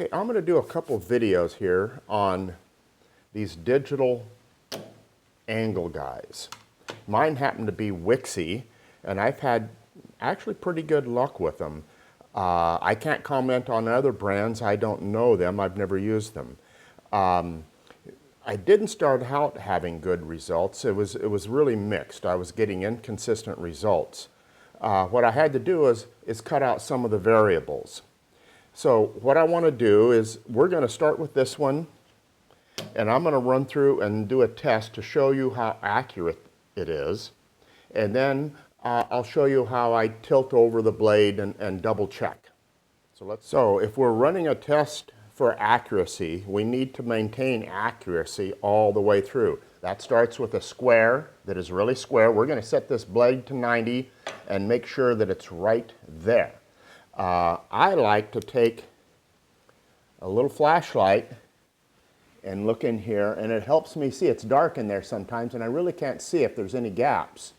Okay, I'm going to do a couple videos here on these digital angle guys. Mine happen to be Wixie, and I've had actually pretty good luck with them. I can't comment on other brands. I don't know them. I've never used them. I didn't start out having good results. It was really mixed. I was getting inconsistent results. What I had to do is cut out some of the variables. So what I want to do is we're going to start with this one, and I'm going to run through and do a test to show you how accurate it is. And then I'll show you how I tilt over the blade and double check. So if we're running a test for accuracy, we need to maintain accuracy all the way through. That starts with a square that is really square. We're going to set this blade to 90 and make sure that it's right there. I like to take a little flashlight and look in here, and it helps me see. It's dark in there sometimes, and I really can't see if there's any gaps.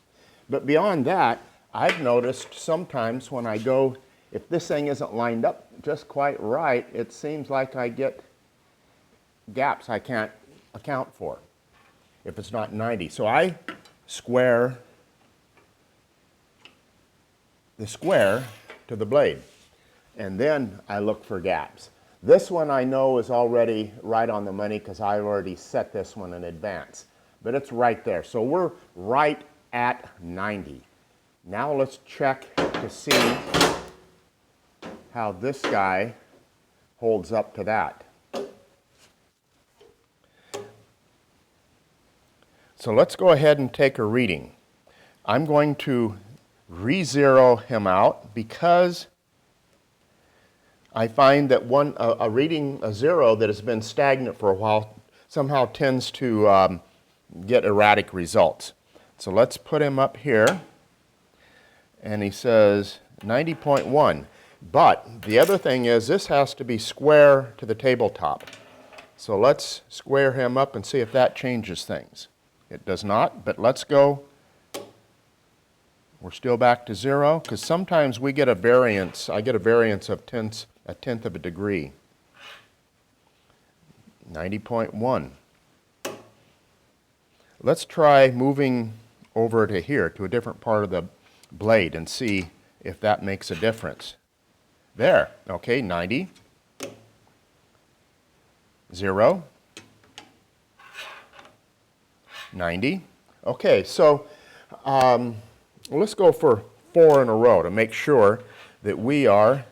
But beyond that, I've noticed sometimes when I go, if this thing isn't lined up just quite right, it seems like I get gaps I can't account for if it's not 90. So I square the square to the blade, and then I look for gaps. This one I know is already right on the money because I've already set this one in advance, but it's right there. So we're right at 90. Now let's check to see how this guy holds up to that. So let's go ahead and take a reading. I'm going to re-zero him out because I find that a zero that has been stagnant for a while somehow tends to get erratic results. So let's put him up here, and he says 90.1. But the other thing is this has to be square to the tabletop. So let's square him up and see if that changes things. It does not, but let's go. We're still back to 0 because sometimes we get a variance. I get a variance of a tenth of a degree. 90.1. Let's try moving over to here, to a different part of the blade, and see if that makes a difference. There, okay, 90, 0, 90. Okay, so let's go for 4 in a row to make sure that we are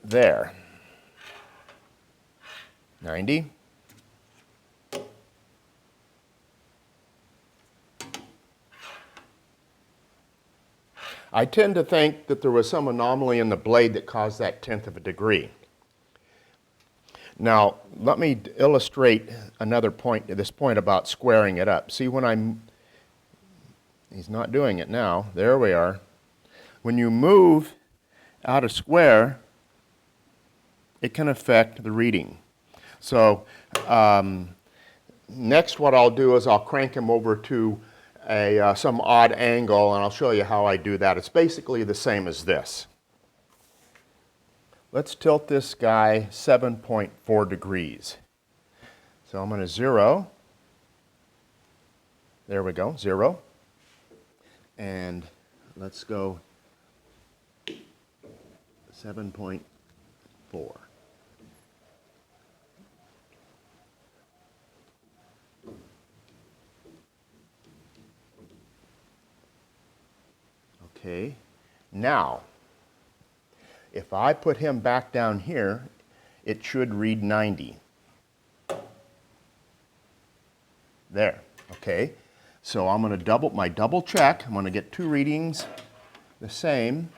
there. 90. I tend to think that there was some anomaly in the blade that caused that tenth of a degree. Now, let me illustrate another point, this point about squaring it up. See, he's not doing it now. There we are. When you move out of square, it can affect the reading. So, next what I'll do is I'll crank him over to some odd angle, and I'll show you how I do that. It's basically the same as this. Let's tilt this guy 7.4 degrees. So I'm going to 0. There we go, 0. And let's go 7.4. Okay, now, if I put him back down here, it should read 90. There, okay. So I'm going to double check. I'm going to get two readings the same.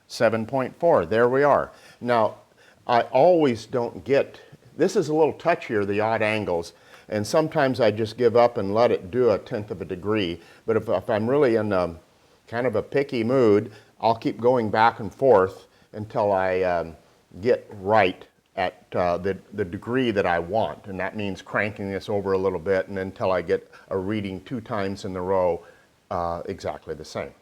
7.4, there we are. Now, I always don't get, this is a little touchier, the odd angles, and sometimes I just give up and let it do a tenth of a degree. But if I'm really in kind of a picky mood, I'll keep going back and forth until I get right at the degree that I want. And that means cranking this over a little bit and until I get a reading 2 times in a row exactly the same.